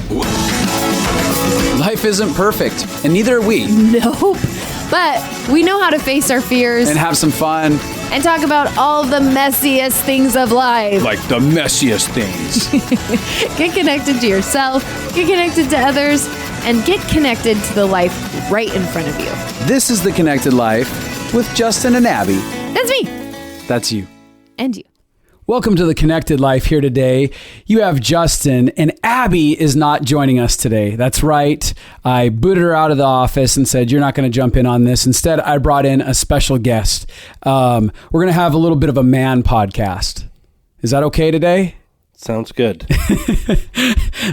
Life isn't perfect, and neither are we. Nope. But we know how to face our fears And have some fun. and talk about all the messiest things of life. Like the messiest things. Get connected to yourself, get connected to others, and get connected to the life right in front of you. This is The Connected Life with Justin and Abby. That's me. That's you. And you. Welcome to The Connected Life here today. You have Justin, and Abby is not joining us today. That's right. I booted her out of the office and said, you're not going to jump in on this. Instead, I brought in a special guest. We're going to have a little bit of a man podcast. Is that okay today? Sounds good.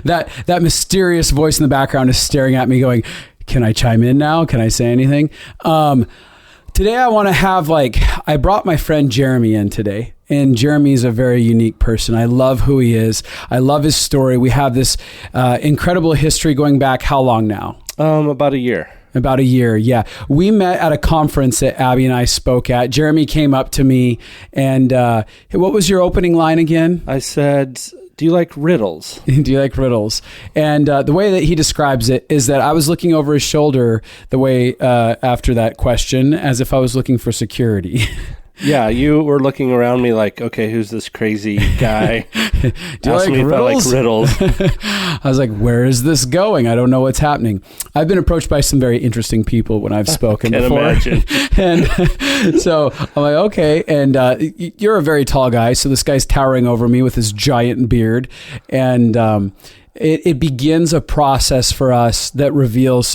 That mysterious voice in the background is staring at me going, can I chime in now? Can I say anything? Today I want to have I brought my friend Jeremy in today. And Jeremy's a very unique person. I love who he is. I love his story. We have this incredible history going back how long now? About a year. About a year, yeah. We met at a conference that Abby and I spoke at. Jeremy came up to me and what was your opening line again? I said, do you like riddles? Do you like riddles? And the way that he describes it is that I was looking over his shoulder the way after that question as if I was looking for security. Yeah, you were looking around me like, okay, who's this crazy guy? Do you like me riddles? If I like riddles. I was like, where is this going? I don't know what's happening. I've been approached by some very interesting people when I've spoken before. Imagine. And so I'm like, okay. And you're a very tall guy. So this guy's towering over me with his giant beard. And it begins a process for us that reveals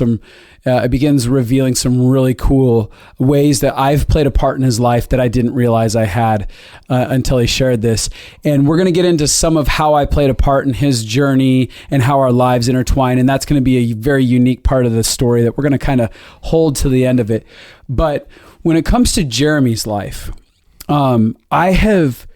it begins revealing some really cool ways that I've played a part in his life that I didn't realize I had until he shared this. And we're going to get into some of how I played a part in his journey and how our lives intertwine. And that's going to be a very unique part of the story that we're going to kind of hold to the end of it. But when it comes to Jeremy's life, I have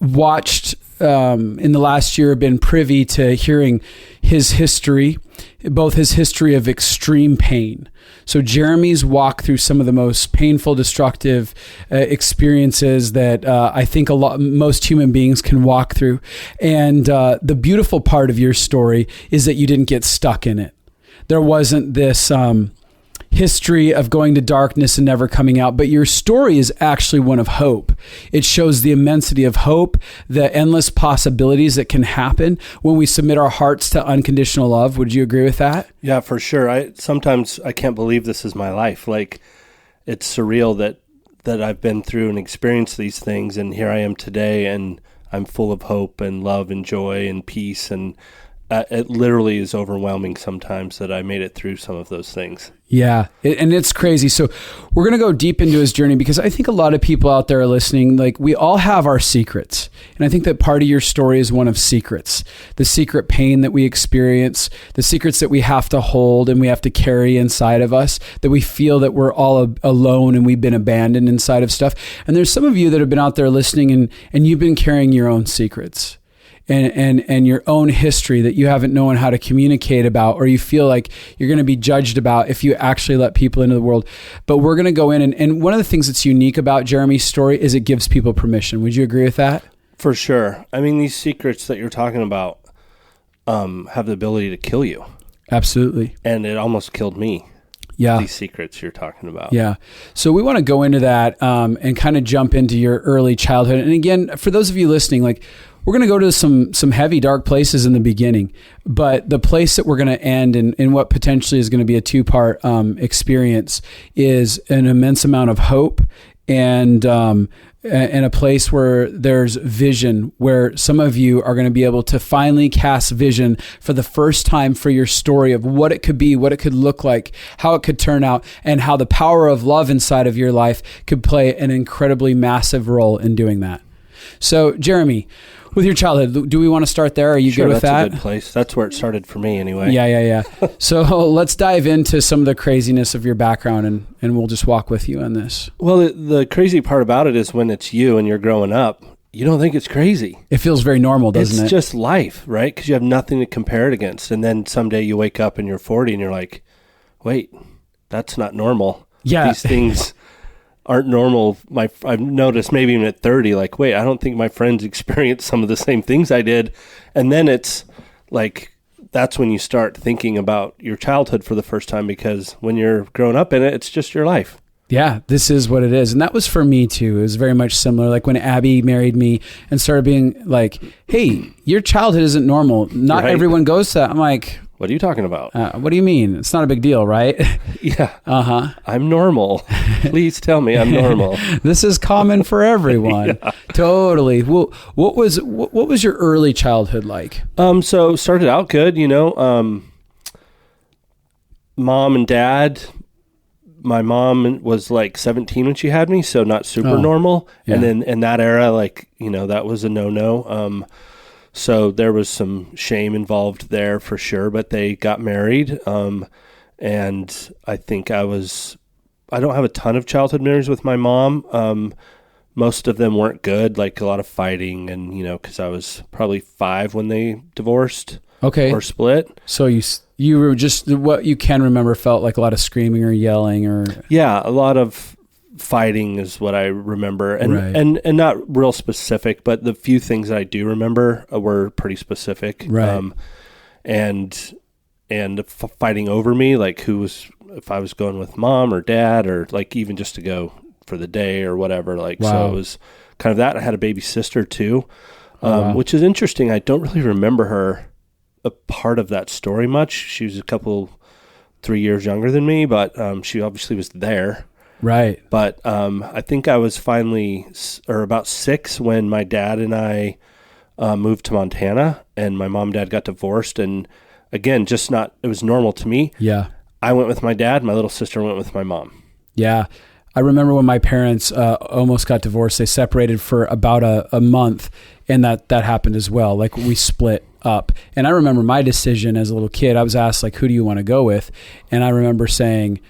watched in the last year, been privy to hearing his history, both his history of extreme pain. So Jeremy's walked through some of the most painful, destructive experiences that I think most human beings can walk through. And the beautiful part of your story is that you didn't get stuck in it. There wasn't this history of going to darkness and never coming out, but your story is actually one of hope. It shows the immensity of hope, the endless possibilities that can happen when we submit our hearts to unconditional love. Would you agree with that? Yeah, for sure. Sometimes I can't believe this is my life. Like, it's surreal that I've been through and experienced these things, and here I am today, and I'm full of hope and love and joy and peace, and it literally is overwhelming sometimes that I made it through some of those things. Yeah, and it's crazy. So we're going to go deep into his journey because I think a lot of people out there are listening, we all have our secrets. And I think that part of your story is one of secrets. The secret pain that we experience, the secrets that we have to hold and we have to carry inside of us, that we feel that we're all alone and we've been abandoned inside of stuff. And there's some of you that have been out there listening and you've been carrying your own secrets. And your own history that you haven't known how to communicate about, or you feel like you're going to be judged about if you actually let people into the world. But we're going to go in, and one of the things that's unique about Jeremy's story is it gives people permission. Would you agree with that? For sure. I mean, these secrets that you're talking about have the ability to kill you. Absolutely. And it almost killed me. Yeah. These secrets you're talking about. Yeah. So we want to go into that and kind of jump into your early childhood. And again, for those of you listening, we're going to go to some heavy, dark places in the beginning, but the place that we're going to end in what potentially is going to be a two-part experience is an immense amount of hope and a place where there's vision, where some of you are going to be able to finally cast vision for the first time for your story of what it could be, what it could look like, how it could turn out, and how the power of love inside of your life could play an incredibly massive role in doing that. So, Jeremy, with your childhood, do we want to start there? Are you Sure, good with that? That's a good place. That's where it started for me anyway. Yeah. So let's dive into some of the craziness of your background and we'll just walk with you on this. Well, the crazy part about it is when it's you and you're growing up, you don't think it's crazy. It feels very normal, doesn't it? It's just life, right? Because you have nothing to compare it against. And then someday you wake up and you're 40 and you're like, wait, that's not normal. Yeah. These things aren't normal. I've noticed maybe even at 30, wait, I don't think my friends experienced some of the same things I did. And then it's like that's when you start thinking about your childhood for the first time, because when you're growing up in it, it's just your life. Yeah, this is what it is. And that was for me too. It was very much similar. Like when Abby married me and started being like, hey, your childhood isn't normal. Not everyone goes to that. I'm like, what are you talking about? What do you mean? It's not a big deal, right? Yeah. Uh-huh. I'm normal. Please tell me I'm normal. This is common for everyone. Yeah. Totally. Well, what was your early childhood like? So started out good, mom and dad. My mom was like 17 when she had me, so not super normal. Yeah. And then in that era, like, that was a no-no. So there was some shame involved there for sure, but they got married. And I think I don't have a ton of childhood memories with my mom. Most of them weren't good, like a lot of fighting and, because I was probably 5 when they divorced. Okay. Or split. So you were just, what you can remember felt like a lot of screaming or yelling or... Yeah, a lot of fighting is what I remember. And and not real specific, but the few things that I do remember were pretty specific. Right. And fighting over me, like if I was going with mom or dad or like even just to go for the day or whatever. Like, wow. So it was kind of that. I had a baby sister too, which is interesting. I don't really remember her a part of that story much. She was 3 years younger than me, but she obviously was there. Right. But I think I was about 6 when my dad and I moved to Montana, and my mom and dad got divorced. And again, it was normal to me. Yeah. I went with my dad. My little sister went with my mom. Yeah. I remember when my parents almost got divorced, they separated for about a month, and that happened as well. Like we split up. And I remember my decision as a little kid, I was asked like, who do you want to go with? And I remember saying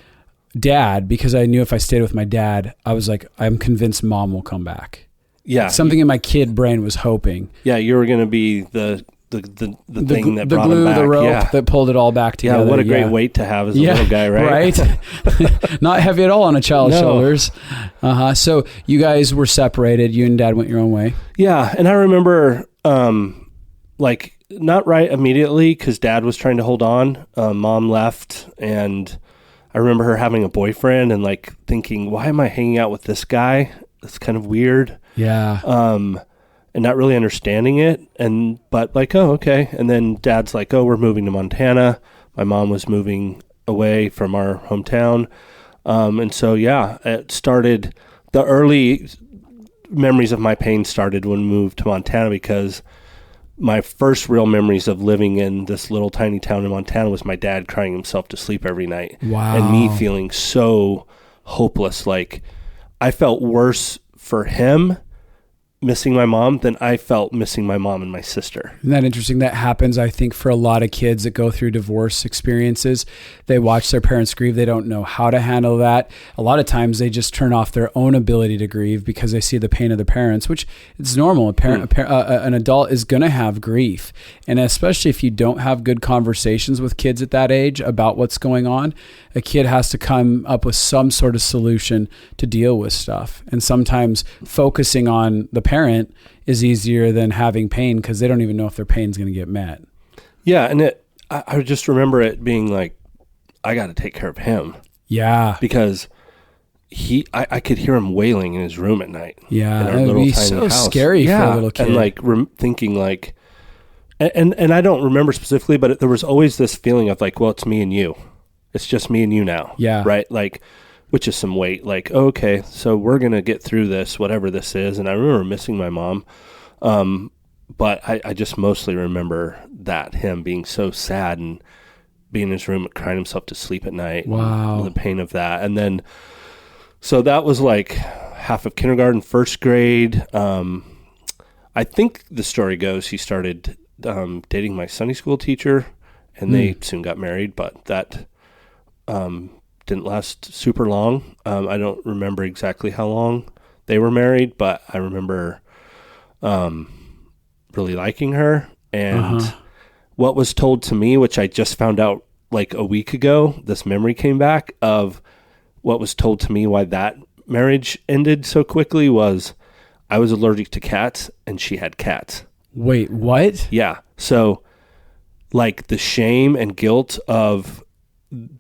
dad, because I knew if I stayed with my dad, I was like, I'm convinced mom will come back. Yeah. Something in my kid brain was hoping. Yeah. You were going to be the thing that brought glue, him back. The rope that pulled it all back together. Yeah, what a great weight to have as a little guy, right? Right. Not heavy at all on a child's shoulders. So you guys were separated. You and dad went your own way. Yeah, and I remember, not right immediately because dad was trying to hold on. Mom left, and I remember her having a boyfriend and like thinking, why am I hanging out with this guy? That's kind of weird. Yeah. And not really understanding it, but like, oh, okay. And then dad's like, oh, we're moving to Montana. My mom was moving away from our hometown. And so, yeah, it started, the early memories of my pain started when we moved to Montana, because my first real memories of living in this little tiny town in Montana was my dad crying himself to sleep every night. Wow. And me feeling so hopeless. Like I felt worse for him missing my mom than I felt missing my mom and my sister. Isn't that interesting? That happens, I think, for a lot of kids that go through divorce experiences. They watch their parents grieve. They don't know how to handle that. A lot of times they just turn off their own ability to grieve because they see the pain of the parents, which it's normal. An adult is going to have grief. And especially if you don't have good conversations with kids at that age about what's going on, a kid has to come up with some sort of solution to deal with stuff. And sometimes focusing on the parent is easier than having pain because they don't even know if their pain's going to get met. Yeah, and I just remember it being like, I got to take care of him. Yeah. Because I could hear him wailing in his room at night. Yeah, in our little tiny so house. Scary for a little kid. And like thinking like, and I don't remember specifically, but there was always this feeling of like, well, it's me and you. It's just me and you now. Yeah. Right? Like, which is some weight. Like, okay, so we're going to get through this, whatever this is. And I remember missing my mom. But I just mostly remember him being so sad and being in his room crying himself to sleep at night. Wow. And the pain of that. And then, so that was like half of kindergarten, first grade. I think the story goes he started dating my Sunday school teacher, and they soon got married, but that didn't last super long. I don't remember exactly how long they were married, but I remember really liking her. And what was told to me, which I just found out like a week ago, this memory came back of what was told to me why that marriage ended so quickly, was I was allergic to cats and she had cats. Wait, what? Yeah. So like the shame and guilt of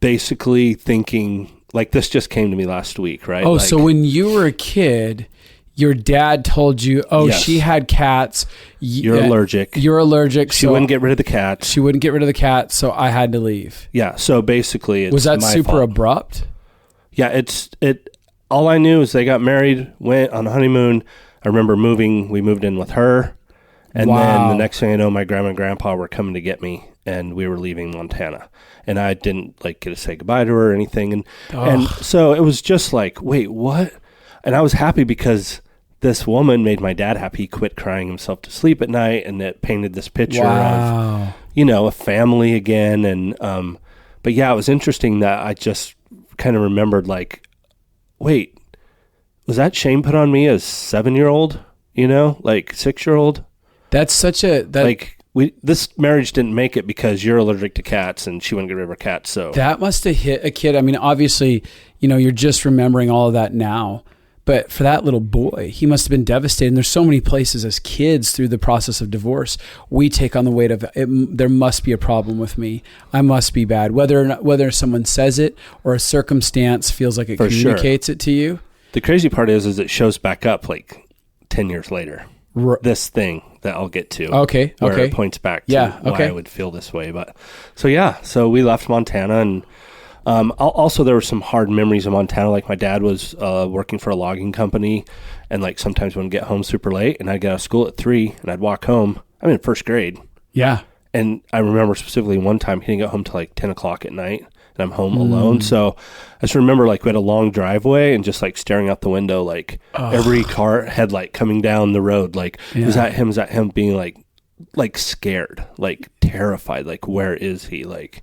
basically thinking, like, this just came to me last week, right? Oh, like, so when you were a kid, your dad told you, Yes. she had cats. You're allergic. You're allergic. She wouldn't get rid of the cats. She wouldn't get rid of the cat, so I had to leave. Yeah. So basically, it's Was that my super fault. abrupt? Yeah. All I knew is they got married, went on a honeymoon. I remember we moved in with her. And then the next thing I know, my grandma and grandpa were coming to get me, and we were leaving Montana. And I didn't like get to say goodbye to her or anything. And so it was just like, wait, what? And I was happy because this woman made my dad happy. He quit crying himself to sleep at night, and it painted this picture of, a family again. And, but yeah, it was interesting that I just kind of remembered, like, wait, was that shame put on me as 7-year-old, like 6-year-old? That's such This marriage didn't make it because you're allergic to cats and she wouldn't get rid of her cats. So that must have hit a kid. I mean, obviously, you're just remembering all of that now, but for that little boy, he must have been devastated. And there's so many places as kids through the process of divorce, we take on the weight of it. There must be a problem with me. I must be bad. Whether someone says it or a circumstance feels like it communicates it to you. The crazy part is it shows back up like 10 years later. This thing that I'll get to. Okay. Where it points back to why I would feel this way. But so we left Montana, and also there were some hard memories of Montana. Like my dad was working for a logging company, and like sometimes when I'd get home super late, and I'd get out of school at 3 and I'd walk home. I'm in first grade. Yeah. And I remember specifically one time he didn't get home till like 10 o'clock at night, and I'm home alone. So I just remember like we had a long driveway and just like staring out the window, like every car headlight coming down the road. Like, is that him? Is that him being like scared, like terrified? Like, where is he? Like,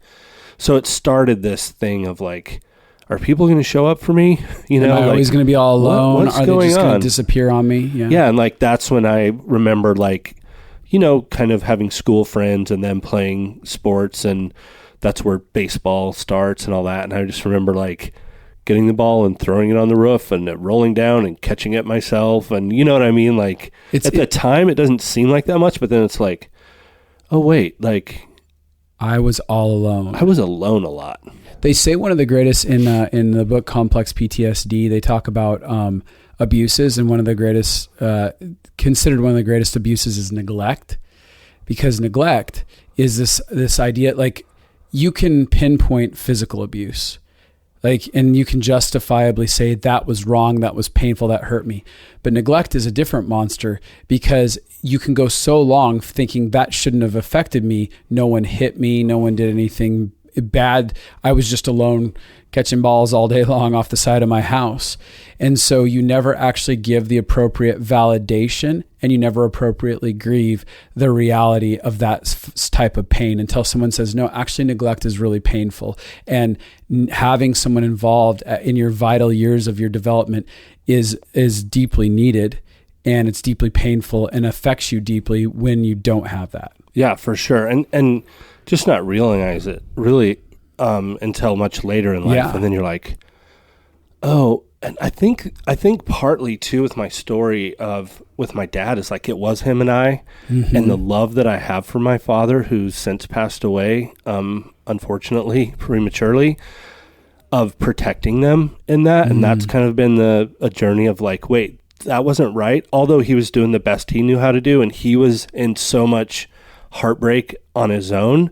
so it started this thing of like, are people going to show up for me? Am I always going to be all alone? What's are going they just going on? to disappear on me? Yeah. And like, that's when I remember like, kind of having school friends and then playing sports, and that's where baseball starts and all that. And I just remember like getting the ball and throwing it on the roof and it rolling down and catching it myself. And you know what I mean? Like at the time, it doesn't seem like that much, but then it's like, oh wait, like I was all alone. I was alone a lot. They say one of the greatest in the book, Complex PTSD, they talk about, abuses, and one of the greatest, considered one of the greatest abuses is neglect, because neglect is this idea, like you can pinpoint physical abuse, like, and you can justifiably say that was wrong, that was painful, that hurt me. But neglect is a different monster, because you can go so long thinking that shouldn't have affected me. No one hit me. No one did anything bad. I was just alone catching balls all day long off the side of my house. And so you never actually give the appropriate validation, and you never appropriately grieve the reality of that type of pain until someone says, no, actually neglect is really painful. And having someone involved in your vital years of your development is deeply needed, and it's deeply painful and affects you deeply when you don't have that. Yeah, for sure. And just not realize it really until much later in life. Yeah. And then you're like, oh, and I think partly too with my story with my dad is like, it was him and I, and the love that I have for my father, who's since passed away, unfortunately, prematurely, of protecting them in that. And that's kind of been a journey of like, wait, that wasn't right. Although he was doing the best he knew how to do, and he was in so much heartbreak on his own,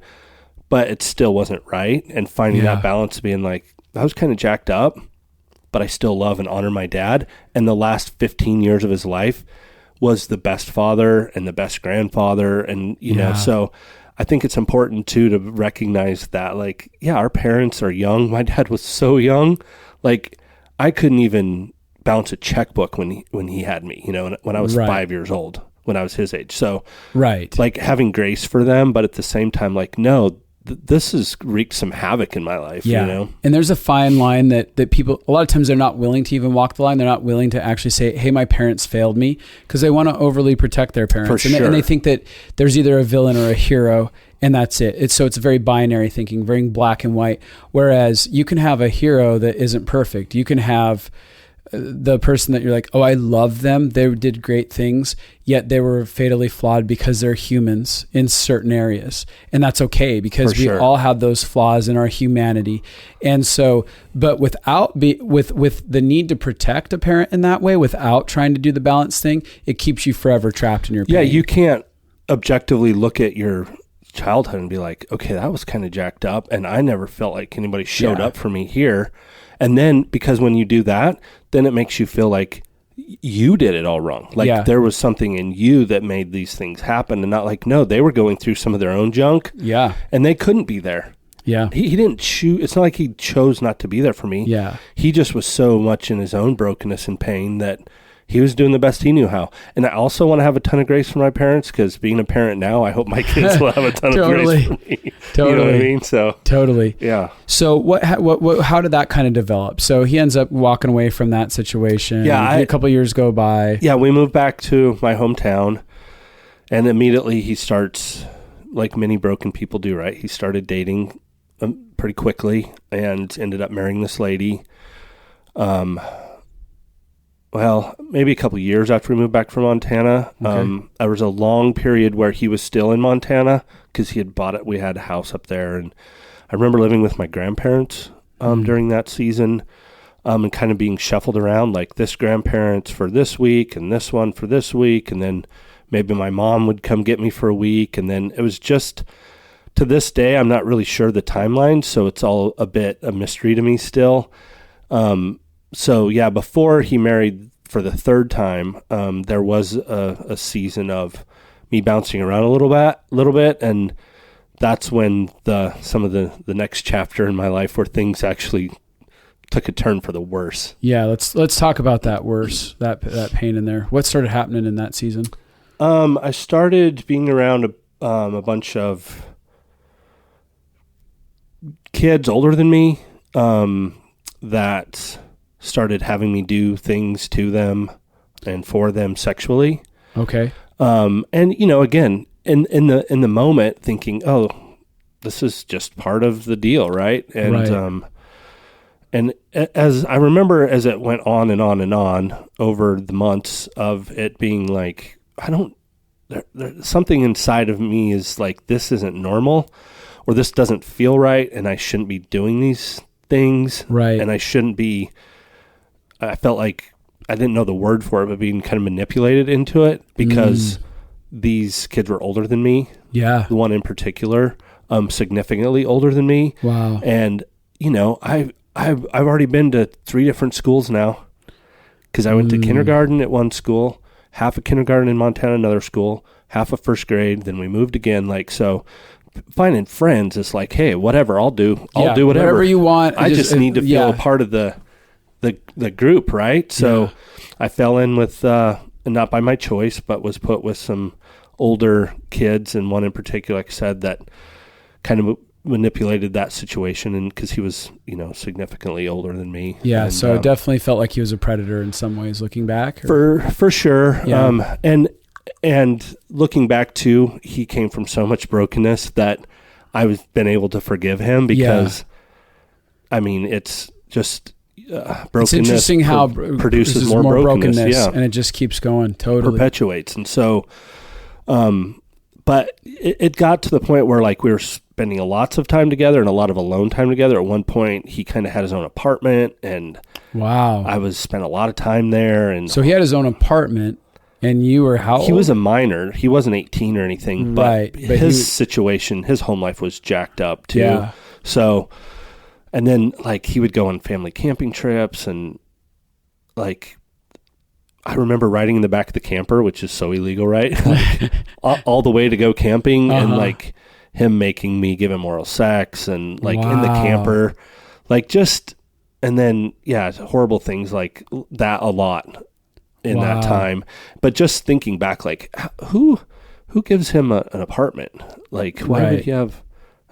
but it still wasn't right. And finding that balance, being like, I was kind of jacked up, but I still love and honor my dad. And the last 15 years of his life was the best father and the best grandfather. And, you know, so I think it's important too to recognize that, like, our parents are young. My dad was so young. Like, I couldn't even balance a checkbook when he had me, you know, when I was 5 years old, when I was his age. So, like, having grace for them, but at the same time, like, no, this has wreaked some havoc in my life, you know? And there's a fine line that people, a lot of times they're not willing to even walk the line. They're not willing to actually say, hey, my parents failed me, because they want to overly protect their parents. And they think that there's either a villain or a hero, and that's it. It's very binary thinking, very black and white. Whereas you can have a hero that isn't perfect. You can have the person that you're like, oh, I love them. They did great things, yet they were fatally flawed because they're humans in certain areas. And that's okay, because we all have those flaws in our humanity. And so, but with the need to protect a parent in that way, without trying to do the balance thing, it keeps you forever trapped in your pain. Yeah, you can't objectively look at your childhood and be like, okay, that was kind of jacked up, and I never felt like anybody showed up for me here. And then, because when you do that, then it makes you feel like you did it all wrong. Like there was something in you that made these things happen, and not like, no, they were going through some of their own junk. Yeah. And they couldn't be there. Yeah. He didn't choose. It's not like he chose not to be there for me. Yeah. He just was so much in his own brokenness and pain that he was doing the best he knew how. And I also want to have a ton of grace for my parents, because being a parent now, I hope my kids will have a ton of grace for me. Totally. You know what I mean? So totally. Yeah. So how did that kind of develop? So he ends up walking away from that situation. Yeah. A couple of years go by. Yeah. We moved back to my hometown, and immediately he starts, like many broken people do, right? He started dating pretty quickly and ended up marrying this lady. Well, maybe a couple of years after we moved back from Montana. Okay. There was a long period where he was still in Montana, because he had bought it. We had a house up there, and I remember living with my grandparents during that season, and kind of being shuffled around, like this grandparents for this week and this one for this week, and then maybe my mom would come get me for a week, and then it was just, to this day, I'm not really sure the timeline, so it's all a bit a mystery to me still. So yeah, before he married for the third time, there was a season of me bouncing around a little bit, and that's when some of the next chapter in my life where things actually took a turn for the worse. Yeah, let's talk about that worse, that pain in there. What started happening in that season? I started being around a bunch of kids older than me that started having me do things to them and for them sexually. Okay. And again, in the moment, thinking, oh, this is just part of the deal, right? And right. And as I remember, as it went on and on and on over the months of it being like, something inside of me is like, this isn't normal, or this doesn't feel right, and I shouldn't be doing these things. Right. And I felt like, I didn't know the word for it, but being kind of manipulated into it, because these kids were older than me. Yeah. The one in particular, significantly older than me. Wow. And, I've already been to 3 different schools now, because I went to kindergarten at one school, half a kindergarten in Montana, another school, half a first grade. Then we moved again. So finding friends is like, hey, whatever, I'll do whatever you want. I just need to feel a part of the group, right? So I fell in with, not by my choice, but was put with some older kids, and one in particular, like I said, that kind of manipulated that situation, and because he was, significantly older than me. Yeah, and, so it definitely felt like he was a predator in some ways, looking back. For sure. Yeah. And looking back too, he came from so much brokenness that I've been able to forgive him, because, it's just... brokenness. It's interesting how produces more brokenness, and it just keeps going. Totally perpetuates. And so, but it got to the point where, like, we were spending lots of time together and a lot of alone time together. At one point, he kind of had his own apartment, and I spent a lot of time there. And so he had his own apartment, and you were how old? He was a minor. He wasn't 18 or anything, but his situation, his home life was jacked up too. Yeah. So. And then, like, he would go on family camping trips, and, like, I remember riding in the back of the camper, which is so illegal, right? Like, all the way to go camping, and, like, him making me give him oral sex, and, like, in the camper, like, just, and then, horrible things like that a lot in that time. But just thinking back, like, who gives him an apartment? Like, why would he have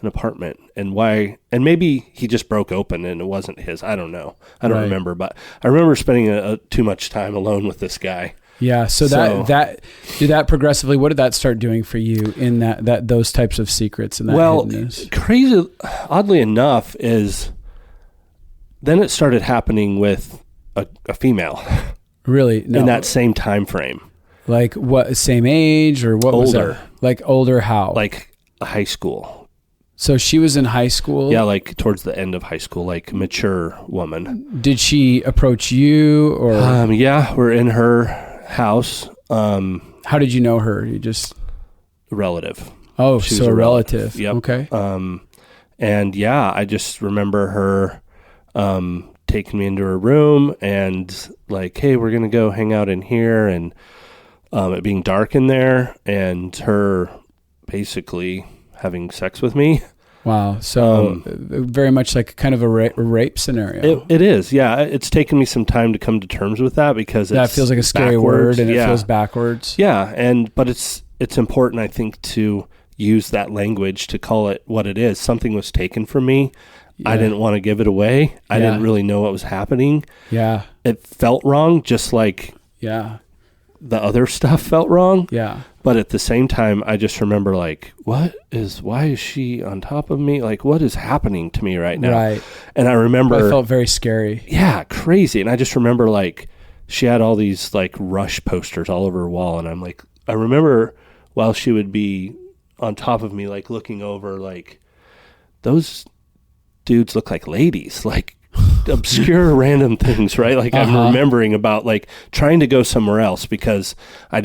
an apartment, and why? And maybe he just broke open and it wasn't his. I don't know. I don't remember, but I remember spending too much time alone with this guy. Yeah. So that did that progressively. What did that start doing for you in that those types of secrets and that hiddenness? Crazy. Oddly enough, is then it started happening with a female Really? No. in that same time frame. Like what? Same age or what? Was Older. that? Like older? How? Like high school. So she was in high school. Yeah, like towards the end of high school, like mature woman. Did she approach you or? Yeah, we're in her house. How did you know her? You just Relative. Oh, She was so a a relative. relative. Yep. Okay. And yeah, I just remember her taking me into her room and like, hey, we're gonna go hang out in here, and it being dark in there, and her basically having sex with me. Wow. So very much like kind of a rape scenario. It is, yeah. It's taken me some time to come to terms with that because that feels like a scary word, and it feels backwards. Yeah, but it's important, I think, to use that language to call it what it is. Something was taken from me. Yeah. I didn't want to give it away. I didn't really know what was happening. Yeah. It felt wrong, just like the other stuff felt wrong. Yeah. But at the same time, I just remember like, why is she on top of me? Like, what is happening to me right now? Right. And I remember... It felt very scary. Yeah, crazy. And I just remember like, she had all these like Rush posters all over her wall. And I'm like, I remember while she would be on top of me, like looking over, like, those dudes look like ladies, like obscure random things, right? Like I'm remembering about like trying to go somewhere else because I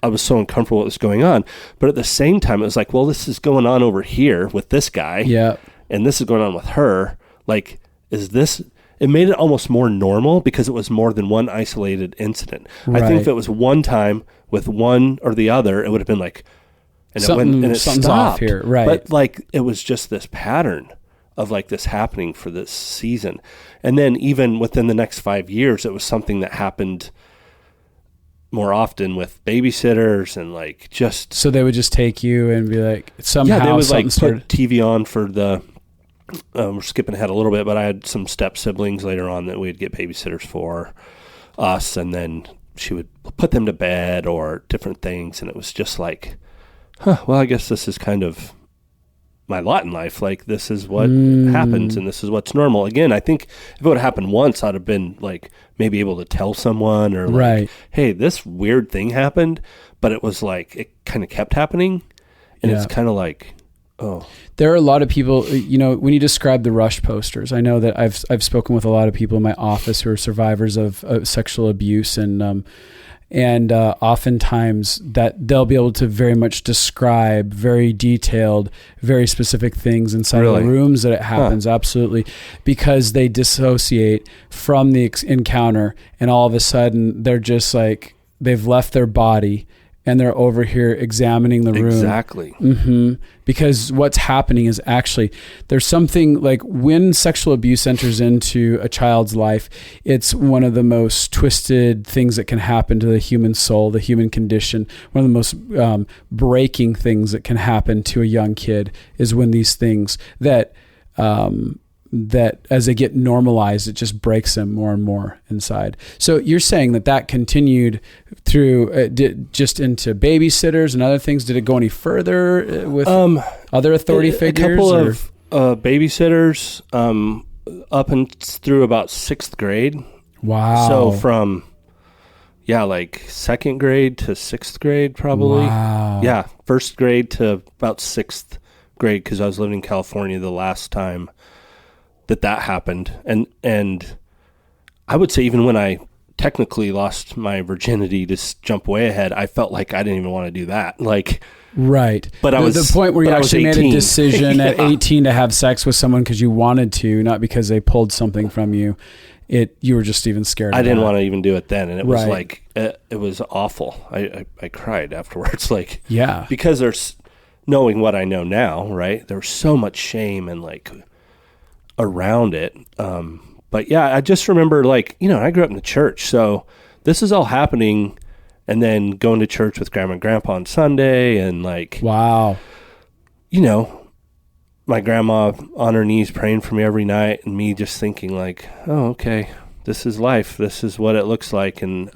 was so uncomfortable with what was going on. But at the same time, it was like, well, this is going on over here with this guy. Yeah. And this is going on with her. Like, it made it almost more normal because it was more than one isolated incident. Right. I think if it was one time with one or the other, it would have been like, and something's stopped off here. Right. But like, it was just this pattern of like this happening for this season. And then even within the next 5 years, it was something that happened more often with babysitters and like just... So they would just take you and be like, somehow... Yeah, they would like put TV on for the... we're skipping ahead a little bit, but I had some step siblings later on that we'd get babysitters for us, and then she would put them to bed or different things. And it was just like, well, I guess this is kind of my lot in life. Like, this is what happens and this is what's normal. Again, I think if it would have happened once, I'd have been like maybe able to tell someone or like, hey, this weird thing happened, but it was like, it kind of kept happening. And it's kind of like, there are a lot of people, when you describe the Rush posters, I know that I've spoken with a lot of people in my office who are survivors of sexual abuse, and oftentimes that they'll be able to very much describe very detailed, very specific things inside of the rooms that it happens. Absolutely. Because they dissociate from the encounter, and all of a sudden they're just like, they've left their body and they're over here examining the room. Exactly. Because what's happening is actually, there's something like when sexual abuse enters into a child's life, it's one of the most twisted things that can happen to the human soul, the human condition. One of the most breaking things that can happen to a young kid is when these things that as they get normalized, it just breaks them more and more inside. So you're saying that continued through just into babysitters and other things. Did it go any further with other authority figures? A couple of babysitters up and through about 6th grade. Wow. So from, like 2nd grade to 6th grade probably. Wow. Yeah, 1st grade to about 6th grade because I was living in California the last time that happened. And I would say even when I technically lost my virginity, to jump way ahead, I felt like I didn't even want to do that. Like, right. But I was the point where you actually made a decision at 18 to have sex with someone because you wanted to, not because they pulled something from you. You were just even scared. I didn't want to even do it then. And it was like, it was awful. I cried afterwards. Like, because there's knowing what I know now, right? There was so much shame and like around it. But yeah, I just remember like, I grew up in the church, so this is all happening, and then going to church with grandma and grandpa on Sunday, and like, wow, my grandma on her knees praying for me every night, and me just thinking like, oh, okay, this is life. This is what it looks like. And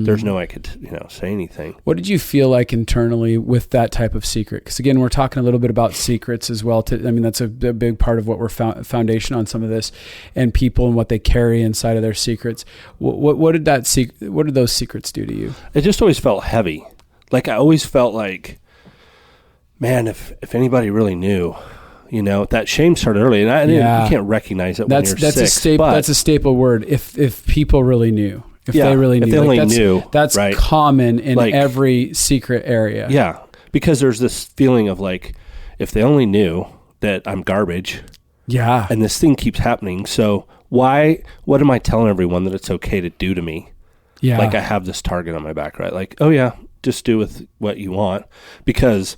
there's no way I could, say anything. What did you feel like internally with that type of secret? Because again, we're talking a little bit about secrets as well. That's a big part of what we're foundation on some of this, and people and what they carry inside of their secrets. What did those secrets do to you? It just always felt heavy. Like I always felt like, man, if anybody really knew, that shame started early, and you can't recognize it when you're sick. That's a staple word. If people really knew, if they really knew, if they only knew, that's right? common in every secret area. Yeah, because there's this feeling of like, if they only knew that I'm garbage. Yeah, and this thing keeps happening. So what am I telling everyone that it's okay to do to me? Yeah, like I have this target on my back, right? Like, oh yeah, just do with what you want, because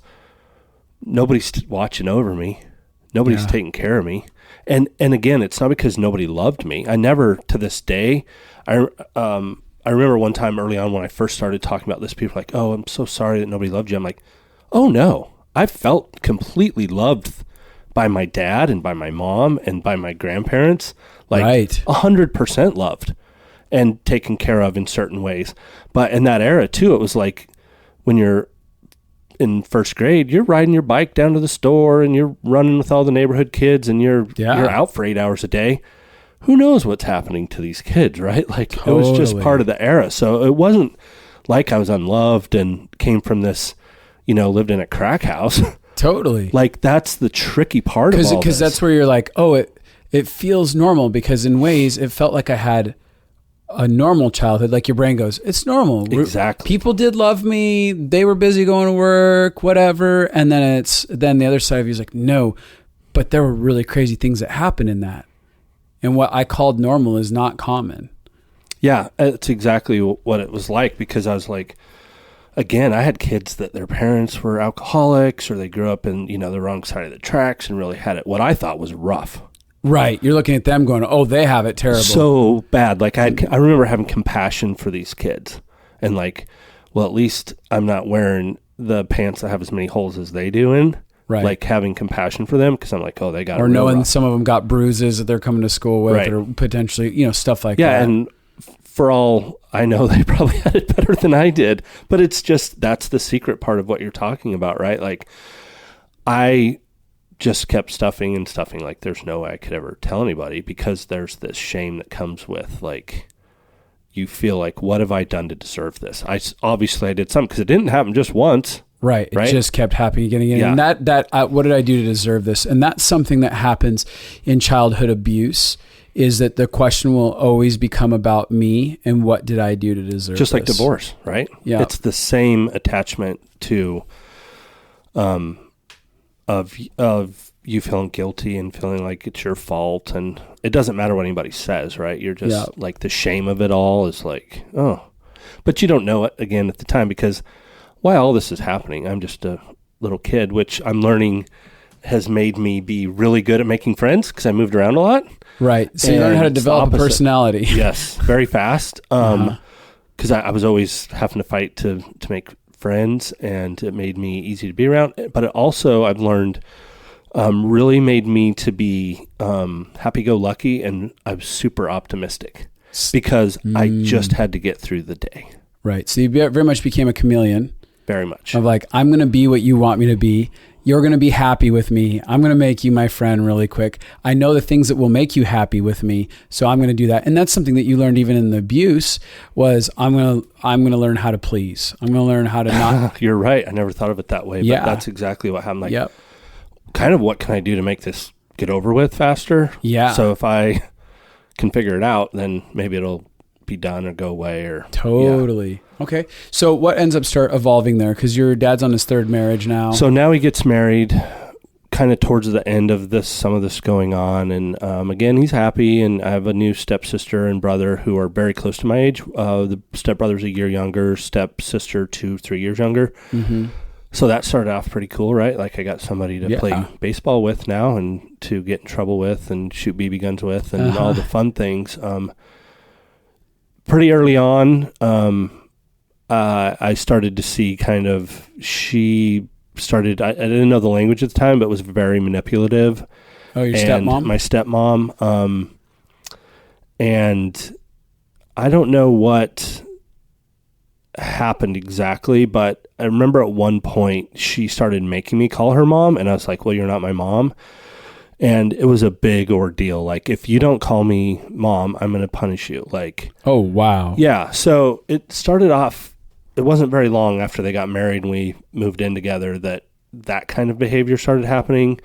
nobody's watching over me. Nobody's taking care of me. And again, it's not because nobody loved me. I never, to this day, I remember one time early on when I first started talking about this, people were like, oh, I'm so sorry that nobody loved you. I'm like, oh no, I felt completely loved by my dad and by my mom and by my grandparents. Like 100% loved and taken care of in certain ways. But in that era too, it was like when you're in first grade, you're riding your bike down to the store and you're running with all the neighborhood kids and you're out for 8 hours a day. Who knows what's happening to these kids, right? Like Totally. It was just part of the era. So it wasn't like I was unloved and came from this, lived in a crack house. Totally. Like that's the tricky part of all this. Because that's where you're like, oh, it feels normal, because in ways it felt like I had a normal childhood. Like your brain goes, it's normal. Exactly. People did love me. They were busy going to work, whatever. And then then the other side of you is like, no, but there were really crazy things that happened in that. And what I called normal is not common. Yeah. It's exactly what it was like, because I was like, again, I had kids that their parents were alcoholics or they grew up in, the wrong side of the tracks and really had it, what I thought was rough. Right. You're looking at them going, oh, they have it terrible. So bad. Like I remember having compassion for these kids and like, well, at least I'm not wearing the pants that have as many holes as they do in. Right. Like having compassion for them, because I'm like, oh, they got it. Or real knowing rough. Some of them got bruises that they're coming to school with, right. or potentially, stuff like that. Yeah. And for all I know, they probably had it better than I did. But it's just, that's the secret part of what you're talking about, right? Like I just kept stuffing, like there's no way I could ever tell anybody, because there's this shame that comes with, like, you feel like, what have I done to deserve this? Obviously I did something, because it didn't happen just once. Right. It just kept happening again and again. Yeah. And what did I do to deserve this? And that's something that happens in childhood abuse, is that the question will always become about me and what did I do to deserve just this? Like divorce, right? Yeah. It's the same attachment to, of you feeling guilty and feeling like it's your fault, and it doesn't matter what anybody says, right? You're just like, the shame of it all is like, oh, but you don't know it again at the time, because while all this is happening, I'm just a little kid, which I'm learning has made me be really good at making friends, because I moved around a lot. Right. So you learn how to develop a personality. Yes. Very fast. Because I was always having to fight to make friends, and it made me easy to be around. But it also, I've learned, really made me to be happy-go-lucky, and I was super optimistic, because I just had to get through the day. Right. So you very much became a chameleon. Very much. Of like, I'm going to be what you want me to be. You're going to be happy with me. I'm going to make you my friend really quick. I know the things that will make you happy with me, so I'm going to do that. And that's something that you learned even in the abuse, was I'm going to learn how to please. I'm going to learn how to not. You're right. I never thought of it that way, but that's exactly what happened. Like, kind of what can I do to make this get over with faster? Yeah. So if I can figure it out, then maybe it'll be done or go away, or totally. Okay. So what ends up start evolving there? Because your dad's on his third marriage now. So now he gets married kind of towards the end of some of this going on. And again, he's happy. And I have a new stepsister and brother who are very close to my age. The stepbrother's a year younger, stepsister 2-3 years younger. Mm-hmm. So that started off pretty cool, right? Like I got somebody to play baseball with now, and to get in trouble with and shoot BB guns with, and all the fun things. Pretty early on, I started to see kind of, I didn't know the language at the time, but was very manipulative. Oh, your stepmom? My stepmom. And I don't know what happened exactly, but I remember at one point she started making me call her mom, and I was like, well, you're not my mom. And it was a big ordeal. Like, if you don't call me mom, I'm going to punish you. Like, oh, wow. Yeah. So it started off, it wasn't very long after they got married and we moved in together that kind of behavior started happening.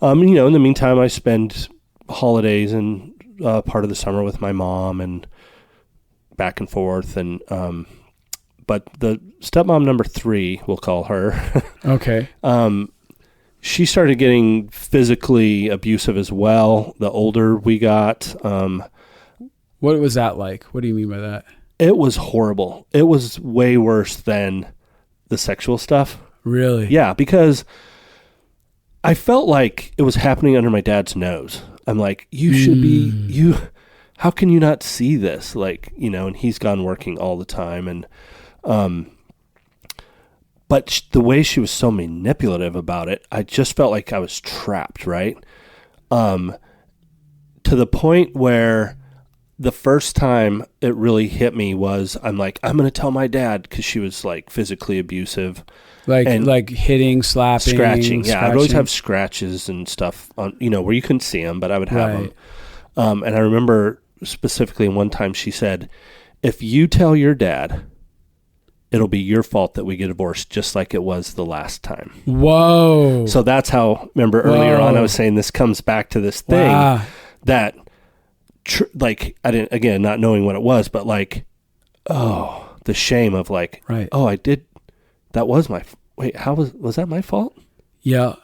In the meantime, I spend holidays and part of the summer with my mom and back and forth. And, but the stepmom number 3, we'll call her. Okay. She started getting physically abusive as well the older we got. What was that like? What do you mean by that? It was horrible. It was way worse than the sexual stuff. Really? Yeah, because I felt like it was happening under my dad's nose. I'm like, you should be, how can you not see this? Like, and he's gone working all the time. And, but the way she was so manipulative about it, I just felt like I was trapped, right? To the point where the first time it really hit me was, I'm like, I'm going to tell my dad, because she was like physically abusive. Like hitting, slapping, scratching. Yeah, I'd always have scratches and stuff on, where you couldn't see them, but I would have them. And I remember specifically one time she said, if you tell your dad, it'll be your fault that we get divorced, just like it was the last time. Whoa. So that's how, remember earlier on, I was saying this comes back to this thing that, like, I didn't, again, not knowing what it was, but like, oh, the shame of like, oh, I did, that was my, wait, how was that my fault? Yeah.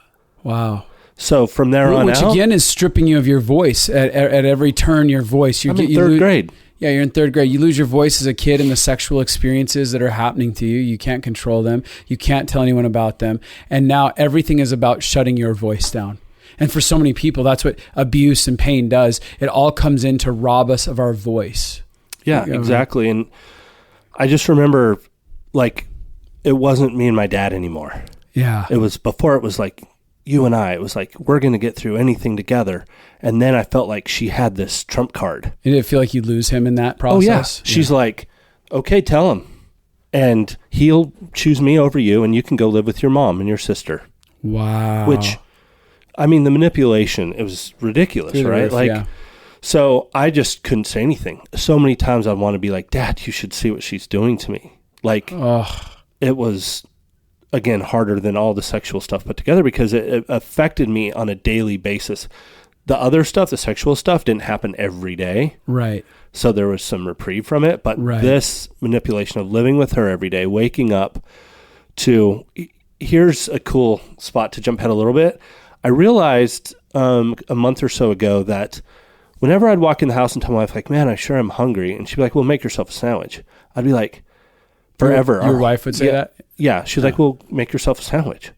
Wow. So from there on which out. Which again is stripping you of your voice at every turn, your voice. I'm in third grade. Yeah, you're in third grade. You lose your voice as a kid in the sexual experiences that are happening to you. You can't control them. You can't tell anyone about them. And now everything is about shutting your voice down. And for so many people, that's what abuse and pain does. It all comes in to rob us of our voice. Yeah, exactly. And I just remember, like, it wasn't me and my dad anymore. Yeah. It was, before it was like you and I. It was like, we're going to get through anything together. And then I felt like she had this trump card. Did it feel like you lose him in that process? Oh, yeah. She's like, okay, tell him. And he'll choose me over you, and you can go live with your mom and your sister. Wow. Which, I mean, the manipulation, it was ridiculous, right? Like, so I just couldn't say anything. So many times I'd want to be like, Dad, you should see what she's doing to me. Like, it was, again, harder than all the sexual stuff put together because it affected me on a daily basis. The other stuff, the sexual stuff, didn't happen every day. Right. So there was some reprieve from it. But this manipulation of living with her every day, waking up to, here's a cool spot to jump ahead a little bit. I realized a month or so ago that whenever I'd walk in the house and tell my wife, like, man, I sure am hungry. And she'd be like, well, make yourself a sandwich. I'd be like, forever. Your wife would say that? Yeah. She's like, well, make yourself a sandwich.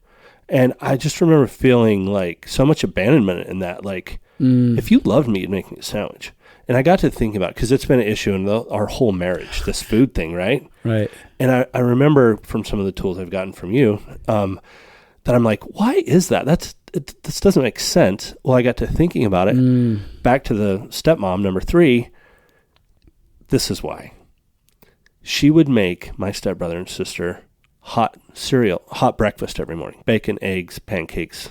And I just remember feeling like so much abandonment in that. Like, if you loved me, you'd make me a sandwich. And I got to thinking about it because it's been an issue in our whole marriage, this food thing, right? Right. And I remember from some of the tools I've gotten from you that I'm like, why is that? This doesn't make sense. Well, I got to thinking about it. Back to the stepmom, number 3. This is why. She would make my stepbrother and sister hot cereal, hot breakfast every morning. Bacon, eggs, pancakes.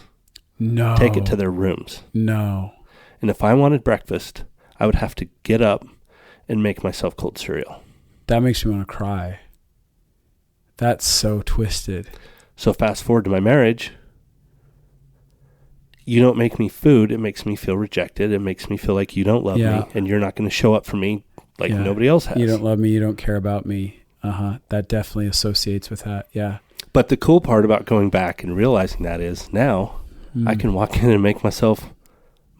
No. Take it to their rooms. No. And if I wanted breakfast, I would have to get up and make myself cold cereal. That makes me want to cry. That's so twisted. So fast forward to my marriage. You don't make me food. It makes me feel rejected. It makes me feel like you don't love me and you're not going to show up for me like nobody else has. You don't love me. You don't care about me. That definitely associates with that. Yeah. But the cool part about going back and realizing that is now I can walk in and make myself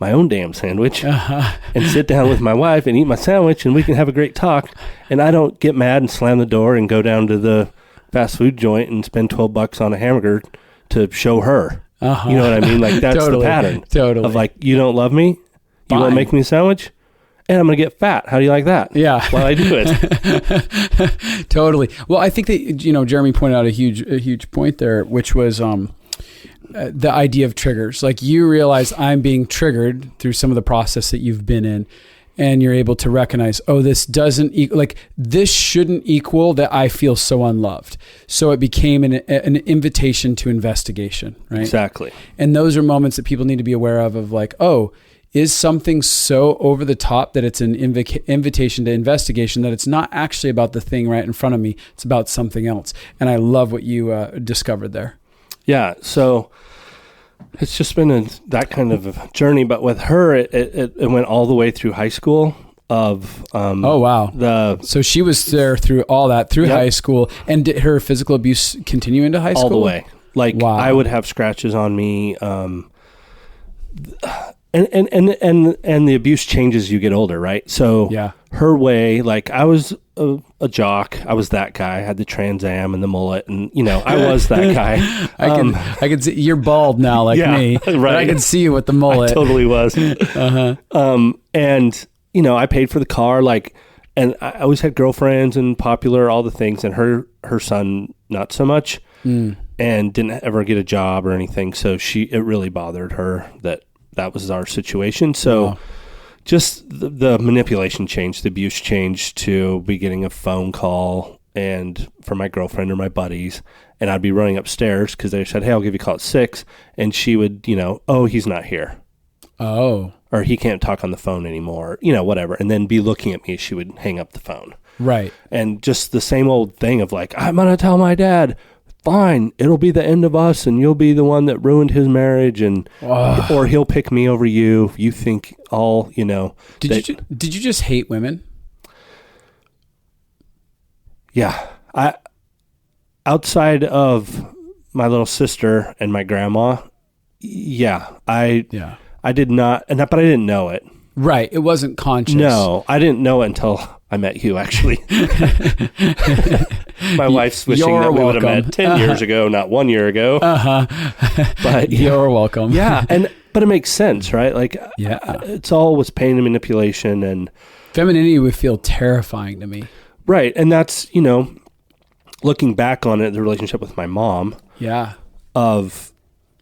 my own damn sandwich and sit down with my wife and eat my sandwich and we can have a great talk. And I don't get mad and slam the door and go down to the fast food joint and spend $12 on a hamburger to show her. You know what I mean? Like that's totally, the pattern totally. of like, you don't love me. You won't make me a sandwich and I'm going to get fat. How do you like that? Yeah. While I do it. Totally. Well, I think that, Jeremy pointed out a huge point there, which was, the idea of triggers. Like you realize I'm being triggered through some of the process that you've been in. and you're able to recognize, oh, this doesn't this shouldn't equal that I feel so unloved. So it became an invitation to investigation, right? Exactly. And those are moments that people need to be aware of like, oh, is something so over the top that it's an invitation to investigation, that it's not actually about the thing right in front of me. It's about something else. And I love what you discovered there. Yeah. So it's just been that kind of a journey. But with her, it went all the way through high school. Oh, wow. So she was there through all that, through high school. And did her physical abuse continue into high school? All the way. Like, wow. I would have scratches on me. And the abuse changes as you get older, right? So her way, like I was a jock. I was that guy. I had the Trans Am and the mullet, and I was that guy. I can see you're bald now, like me. Right. But I can see you with the mullet. I totally was. And I paid for the car, and I always had girlfriends and popular, all the things, and her son not so much, and didn't ever get a job or anything. So it really bothered her that was our situation. So just the manipulation changed, the abuse changed to be getting a phone call and from my girlfriend or my buddies, and I'd be running upstairs because they said, hey, I'll give you a call at 6. And she would, oh, he's not here. Oh. Or he can't talk on the phone anymore, whatever. And then be looking at me as she would hang up the phone. Right. And just the same old thing of like, I'm going to tell my dad. Fine, it'll be the end of us, and you'll be the one that ruined his marriage, and or he'll pick me over you. You think all, Did you just hate women? Yeah, outside of my little sister and my grandma, I did not, but I didn't know it. Right, it wasn't conscious. No, I didn't know it until I met you, actually. My wife's wishing that we would have met 10 years ago, not 1 year ago. But you're welcome. Yeah, but it makes sense, right? Like, it's all was pain and manipulation, and femininity would feel terrifying to me. Right, and that's looking back on it, the relationship with my mom. Yeah, of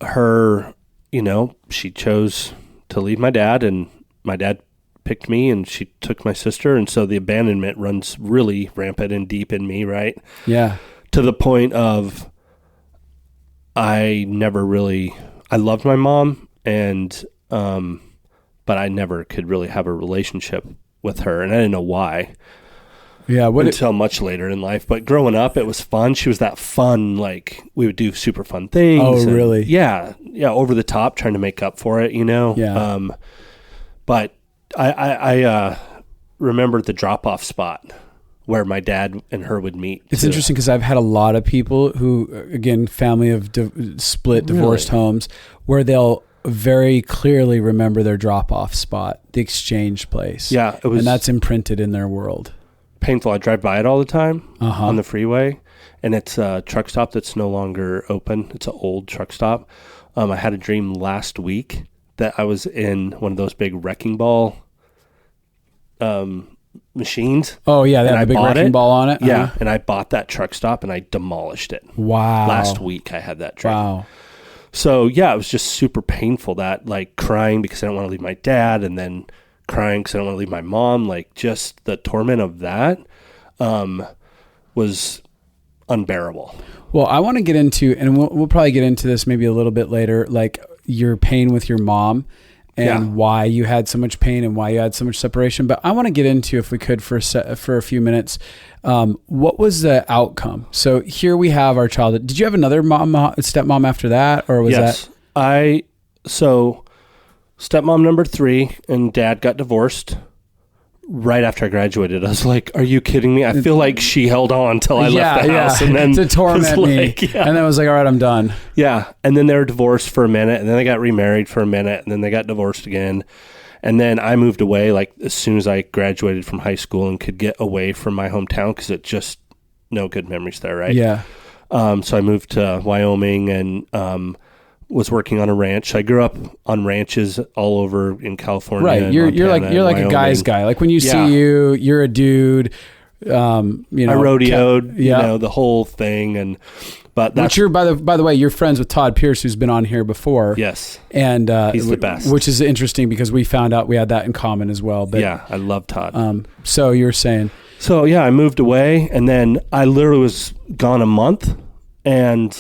her, she chose to leave my dad, and my dad picked me, and she took my sister, and so the abandonment runs really rampant and deep in me, right? Yeah. To the point of I loved my mom, and but I never could really have a relationship with her, and I didn't know why. Yeah, until much later in life. But growing up, it was fun. She was that fun, like we would do super fun things. Oh, really? Yeah, over the top, trying to make up for it, Yeah. But I remember the drop-off spot where my dad and her would meet. It's interesting because I've had a lot of people who, again, family of divorced homes, where they'll very clearly remember their drop-off spot, the exchange place. Yeah, it was, and that's imprinted in their world. Painful. I drive by it all the time on the freeway, and it's a truck stop that's no longer open. It's an old truck stop. I had a dream last week that I was in one of those big wrecking ball machines. Oh, yeah, that had a big wrecking ball on it? Yeah, and I bought that truck stop, and I demolished it. Wow. Last week I had that dream. Wow. So, yeah, it was just super painful, that, like, crying because I don't want to leave my dad, and then crying because I don't want to leave my mom. Like, just the torment of that was unbearable. Well, I want to get into, and we'll probably get into this maybe a little bit later, like your pain with your mom and why you had so much pain and why you had so much separation. But I want to get into, if we could, for a few minutes, what was the outcome? So here we have our childhood. Did you have another stepmom after that, or was that? So stepmom number 3 and dad got divorced right after I graduated. I was like, are you kidding me? I feel like she held on till I left the house, and then to torment me. And then I was like, all right, I'm done. Yeah. And then they were divorced for a minute, and then they got remarried for a minute, and then they got divorced again. And then I moved away, like, as soon as I graduated from high school and could get away from my hometown, because it just, no good memories there, right? Yeah. So I moved to Wyoming and was working on a ranch. I grew up on ranches all over in California. Right. You're like a guy's guy. Like when you see you're a dude You know, I rodeoed, you know, the whole thing, but that's, which you're by the way, you're friends with Todd Pierce, who's been on here before. Yes, and he's the best. Which is interesting because we found out we had that in common as well. But yeah, I love Todd. So you were saying, so yeah, I moved away, and then I literally was gone a month, and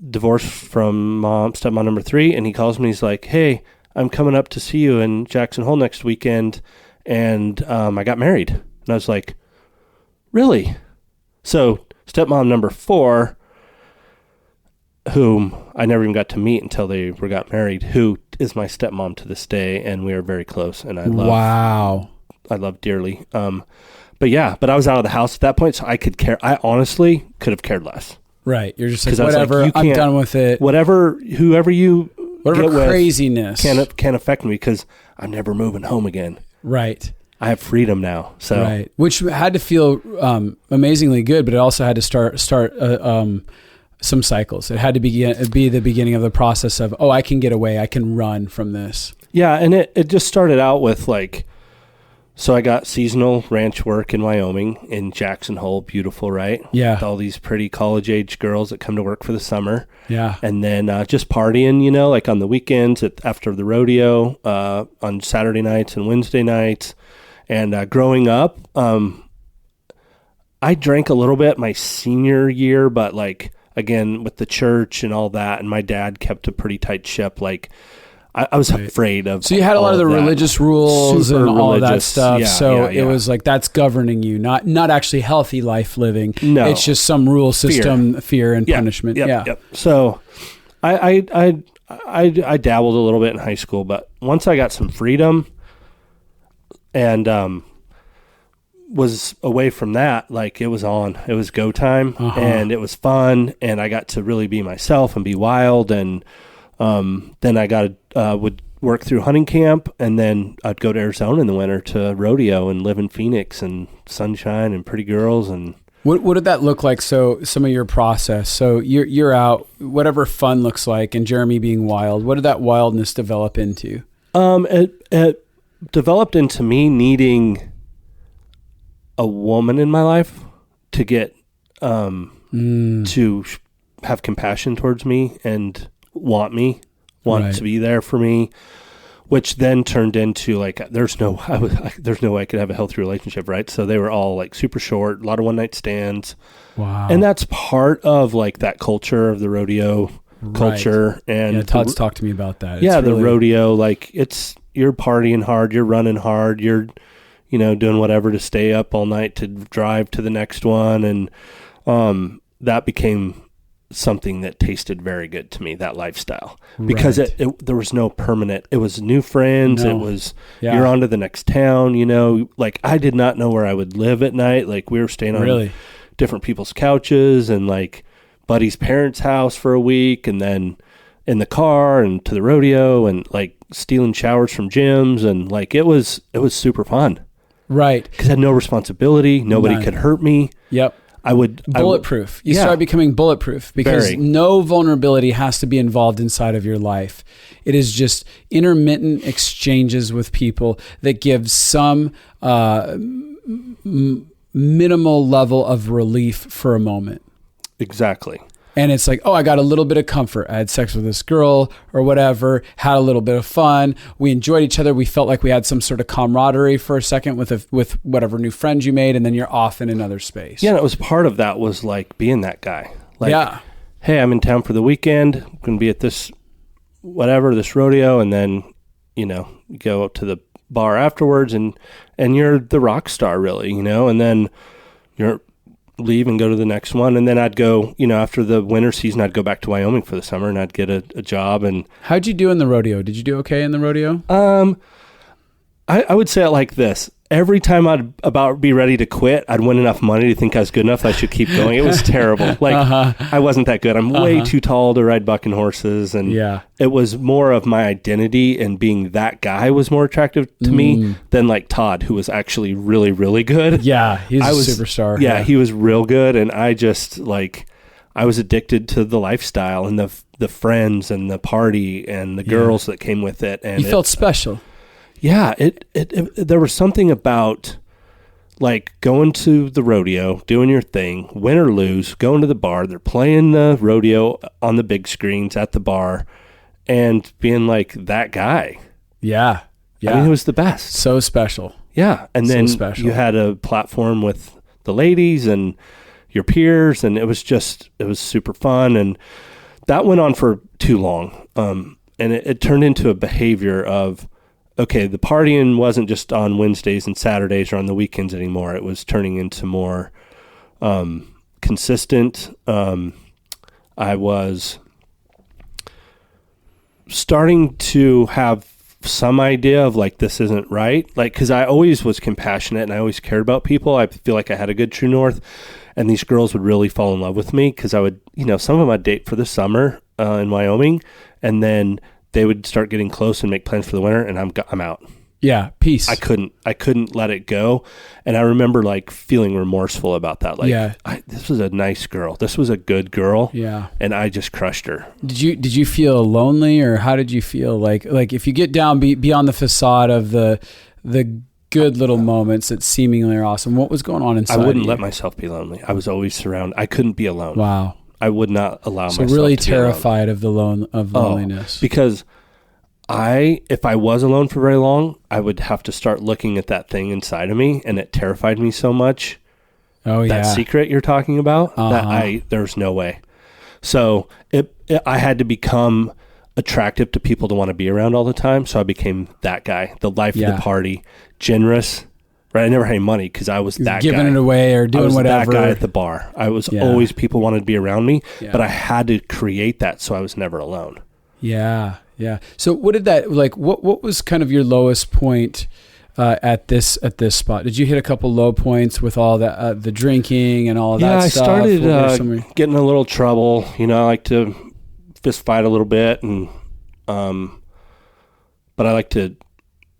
divorced from stepmom number 3, and he calls me. He's like, "Hey, I'm coming up to see you in Jackson Hole next weekend, and I got married." And I was like, "Really?" So stepmom number 4, whom I never even got to meet until they got married, who is my stepmom to this day, and we are very close, and I love dearly. But I was out of the house at that point, so I honestly could have cared less. Right. You're just like, whatever, I'm done with it. Whatever craziness can't affect me because I'm never moving home again. Right. I have freedom now. So right, which had to feel amazingly good, but it also had to start some cycles. It had to be the beginning of the process of, I can get away, I can run from this. Yeah, and it just started out with like, so I got seasonal ranch work in Wyoming, in Jackson Hole, beautiful, right? Yeah, with all these pretty college age girls that come to work for the summer. Yeah, and then just partying, you know, like on the weekends after the rodeo, on Saturday nights and Wednesday nights. And growing up, I drank a little bit my senior year, but like, again, with the church and all that, and my dad kept a pretty tight ship. Like, I was afraid of. So you had a lot of the religious rules and all of that stuff. Yeah, it was like that's governing you, not actually healthy life living. No, it's just some rule system, fear and punishment. Yep. So I dabbled a little bit in high school, but once I got some freedom and was away from that, like it was go time, and it was fun, and I got to really be myself and be wild, and then I would work through hunting camp, and then I'd go to Arizona in the winter to rodeo and live in Phoenix and sunshine and pretty girls. And what did that look like? So some of your process. So you're out, whatever fun looks like, and Jeremy being wild. What did that wildness develop into? It developed into me needing a woman in my life to get to have compassion towards me and want to be there for me, which then turned into like there's no way I could have a healthy relationship, right? So they were all like super short, a lot of one night stands. Wow. And that's part of like that culture of the rodeo culture. And Todd's talked to me about that. The rodeo, like you're partying hard, you're running hard, you're doing whatever to stay up all night to drive to the next one, and that became something that tasted very good to me, that lifestyle, because there was no permanent. It was new friends. It was you're on to the next town. Like I did not know where I would live at night. Like we were staying on different people's couches, and like buddy's parents' house for a week, and then in the car and to the rodeo, and like stealing showers from gyms, and like it was super fun. Right. Because I had no responsibility. Nobody could hurt me. Yep. Bulletproof. You start becoming bulletproof because no vulnerability has to be involved inside of your life. It is just intermittent exchanges with people that give some minimal level of relief for a moment. Exactly. And it's like, I got a little bit of comfort. I had sex with this girl or whatever, had a little bit of fun. We enjoyed each other. We felt like we had some sort of camaraderie for a second with whatever new friends you made, and then you're off in another space. Yeah, and it was part of that was like being that guy. Like, hey, I'm in town for the weekend. I'm going to be at this rodeo, and then, you go up to the bar afterwards, and you're the rock star, really, and then you're leave and go to the next one, and then I'd go, after the winter season, I'd go back to Wyoming for the summer, and I'd get a job. And how'd you do in the rodeo? Did you do okay in the rodeo? I would say it like this: every time I'd about be ready to quit, I'd win enough money to think I was good enough that I should keep going. It was terrible. Like I wasn't that good. I'm way too tall to ride bucking horses, and it was more of my identity, and being that guy was more attractive to me than like Todd, who was actually really, really good. Yeah, he's a superstar. Yeah, he was real good, and I just I was addicted to the lifestyle and the friends and the party and the girls that came with it, and you felt special. Yeah, it there was something about like going to the rodeo, doing your thing, win or lose, going to the bar. They're playing the rodeo on the big screens at the bar and being like that guy. Yeah. Yeah. I mean, it was the best. So special. Yeah. And then you had a platform with the ladies and your peers, and it was super fun. And that went on for too long. And it turned into a behavior of, okay, the partying wasn't just on Wednesdays and Saturdays or on the weekends anymore. It was turning into more consistent. I was starting to have some idea of like, this isn't right. Like, because I always was compassionate and I always cared about people. I feel like I had a good true north. And these girls would really fall in love with me because I would, some of them I'd date for the summer in Wyoming. And then they would start getting close and make plans for the winter, and I'm out. Yeah, peace. I couldn't let it go, and I remember like feeling remorseful about that. Like, this was a nice girl. This was a good girl. Yeah, and I just crushed her. Did you feel lonely, or how did you feel? Like if you get down beyond the facade of the good little moments that seemingly are awesome, what was going on inside? I wouldn't let myself be lonely. I was always surrounded. I couldn't be alone. Wow. I would not allow myself really to be terrified of loneliness. Because if I was alone for very long, I would have to start looking at that thing inside of me, and it terrified me so much. Oh yeah, that secret you're talking about. That there's no way. So I had to become attractive to people to want to be around all the time. So I became that guy, the life of the party, generous. Right, I never had any money because I was that giving guy. Giving it away or doing whatever. That guy at the bar. I was always, people wanted to be around me, but I had to create that so I was never alone. Yeah, yeah. So what did that, like, what was kind of your lowest point at this spot? Did you hit a couple low points with all the drinking and all of that stuff? Yeah, I started getting in a little trouble. I like to fist fight a little bit, and but I like to,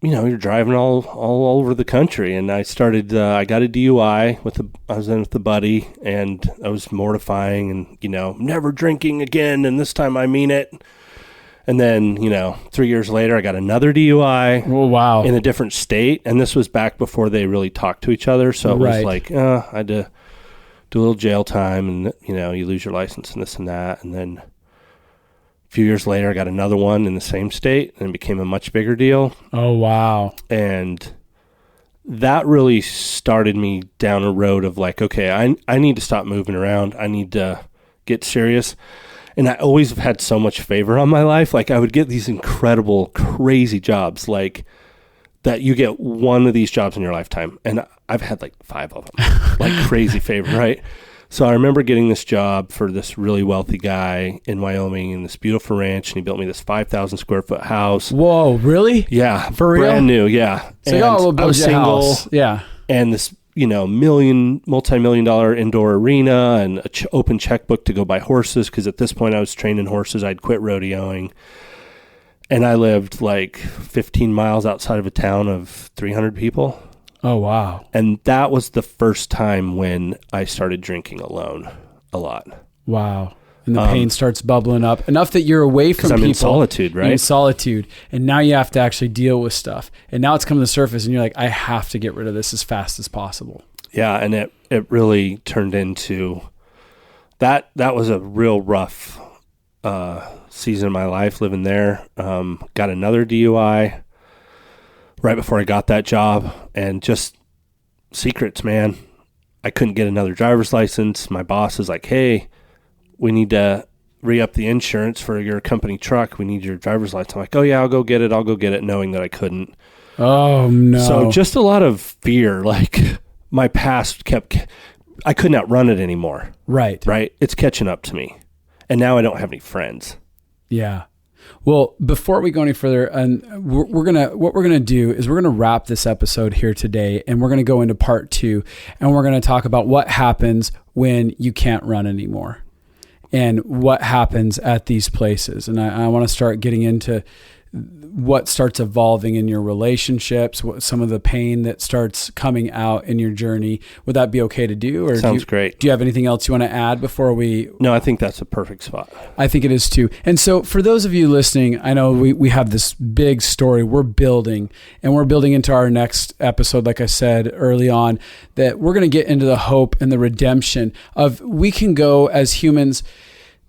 you're driving all over the country, and I started. I got a DUI I was in with a buddy, and I was mortifying, and never drinking again, and this time I mean it. And then 3 years later, I got another DUI. Oh wow! In a different state, and this was back before they really talked to each other. So it was like, I had to do a little jail time, and you lose your license and this and that, and then. A few years later, I got another one in the same state, and it became a much bigger deal. Oh, wow. And that really started me down a road of like, okay, I need to stop moving around. I need to get serious. And I always have had so much favor on my life. Like, I would get these incredible, crazy jobs, like that you get one of these jobs in your lifetime. And I've had like 5 of them, like crazy favor, right? So I remember getting this job for this really wealthy guy in Wyoming in this beautiful ranch, and he built me this 5,000 square foot house. Whoa, really? Yeah, for real, brand new. Yeah, so we'll build I was single. House. Yeah, and this multi-million-dollar indoor arena and an open checkbook to go buy horses, because at this point I was training horses. I'd quit rodeoing, and I lived like 15 miles outside of a town of 300 people. Oh, wow. And that was the first time when I started drinking alone a lot. Wow. And the pain starts bubbling up enough that you're away from people. I'm in solitude, right? In solitude. And now you have to actually deal with stuff. And now it's come to the surface and you're like, I have to get rid of this as fast as possible. Yeah. And it really turned into that was a real rough season of my life living there. Got another DUI right before I got that job, and just secrets, man. I couldn't get another driver's license. My boss is like, hey, we need to re-up the insurance for your company truck. We need your driver's license. I'm like, oh yeah, I'll go get it, knowing that I couldn't. Oh no. So just a lot of fear. Like, my past I couldn't outrun it anymore. Right. It's catching up to me. And now I don't have any friends. Yeah. Well, before we go any further, and what we're gonna do is we're gonna wrap this episode here today, and we're gonna go into part 2, and we're gonna talk about what happens when you can't run anymore, and what happens at these places. And I want to start getting into what starts evolving in your relationships, what some of the pain that starts coming out in your journey. Would that be okay to do? Or Sounds great. Do you have anything else you want to add before we? No, I think that's a perfect spot. I think it is too. And so for those of you listening, I know we have this big story we're building, and we're building into our next episode, like I said early on, that we're going to get into the hope and the redemption of we can go as humans.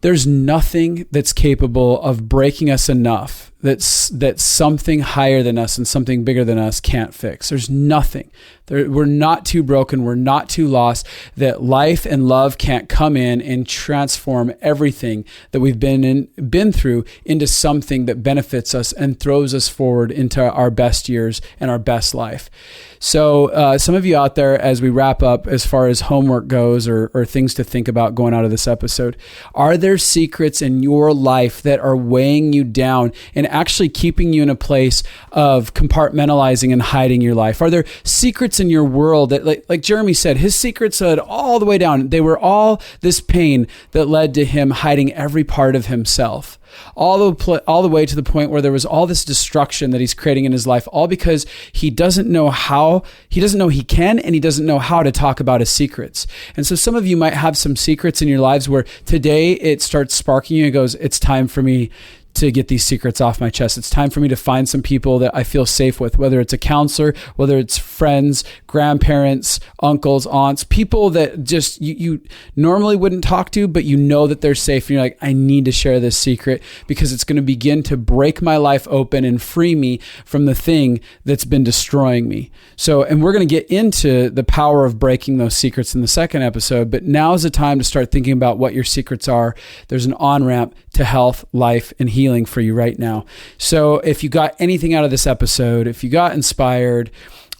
There's nothing that's capable of breaking us enough that something higher than us and something bigger than us can't fix. There's nothing. We're not too broken. We're not too lost that life and love can't come in and transform everything that we've been through into something that benefits us and throws us forward into our best years and our best life. So some of you out there, as we wrap up, as far as homework goes or things to think about going out of this episode, are there secrets in your life that are weighing you down and actually keeping you in a place of compartmentalizing and hiding your life? Are there secrets in your world that, like Jeremy said, his secrets led all the way down. They were all this pain that led to him hiding every part of himself. All the way to the point where there was all this destruction that he's creating in his life, all because he doesn't know he can, and he doesn't know how to talk about his secrets. And so some of you might have some secrets in your lives where today it starts sparking you and goes, it's time for me to get these secrets off my chest. It's time for me to find some people that I feel safe with, whether it's a counselor, whether it's friends, grandparents, uncles, aunts, people that just you normally wouldn't talk to, but you know that they're safe. And you're like, I need to share this secret because it's going to begin to break my life open and free me from the thing that's been destroying me. So, and we're going to get into the power of breaking those secrets in the second episode, but now is the time to start thinking about what your secrets are. There's an on-ramp to health, life, and healing for you right now. So if you got anything out of this episode, if you got inspired,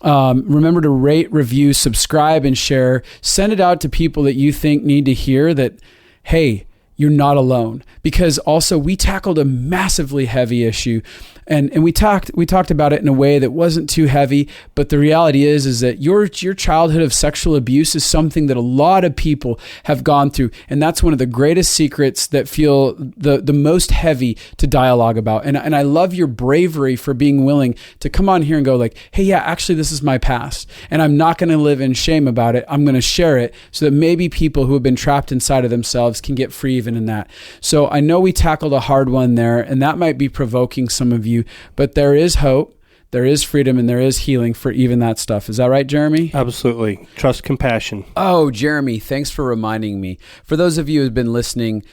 remember to rate, review, subscribe, and share. Send it out to people that you think need to hear that, hey, you're not alone. Because also we tackled a massively heavy issue. And we talked about it in a way that wasn't too heavy, but the reality is that your childhood of sexual abuse is something that a lot of people have gone through, and that's one of the greatest secrets that feel the most heavy to dialogue about. And I love your bravery for being willing to come on here and go like, hey, yeah, actually this is my past, and I'm not going to live in shame about it. I'm going to share it so that maybe people who have been trapped inside of themselves can get free even in that. So I know we tackled a hard one there, and that might be provoking some of you, but there is hope, there is freedom, and there is healing for even that stuff. Is that right, Jeremy? Absolutely. Trust compassion. Oh, Jeremy, thanks for reminding me. For those of you who've been listening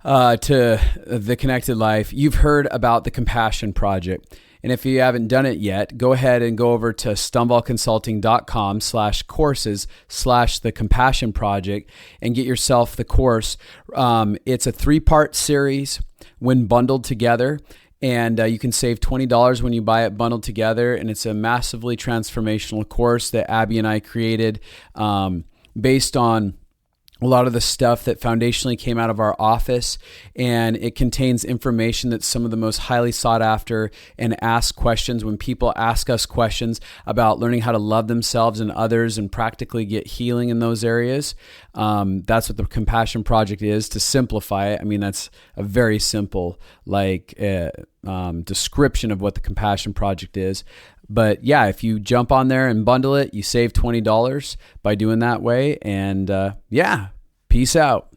to The Connected Life, you've heard about the Compassion Project. And if you haven't done it yet, go ahead and go over to stumblconsulting.com/courses/the Compassion Project and get yourself the course. It's a 3-part series when bundled together. And you can save $20 when you buy it bundled together. And it's a massively transformational course that Abby and I created based on a lot of the stuff that foundationally came out of our office, and it contains information that's some of the most highly sought after and asked questions. When people ask us questions about learning how to love themselves and others and practically get healing in those areas, that's what the Compassion Project is. To simplify it, I mean, that's a very simple description of what the Compassion Project is. But yeah, if you jump on there and bundle it, you save $20 by doing that way. And yeah, peace out.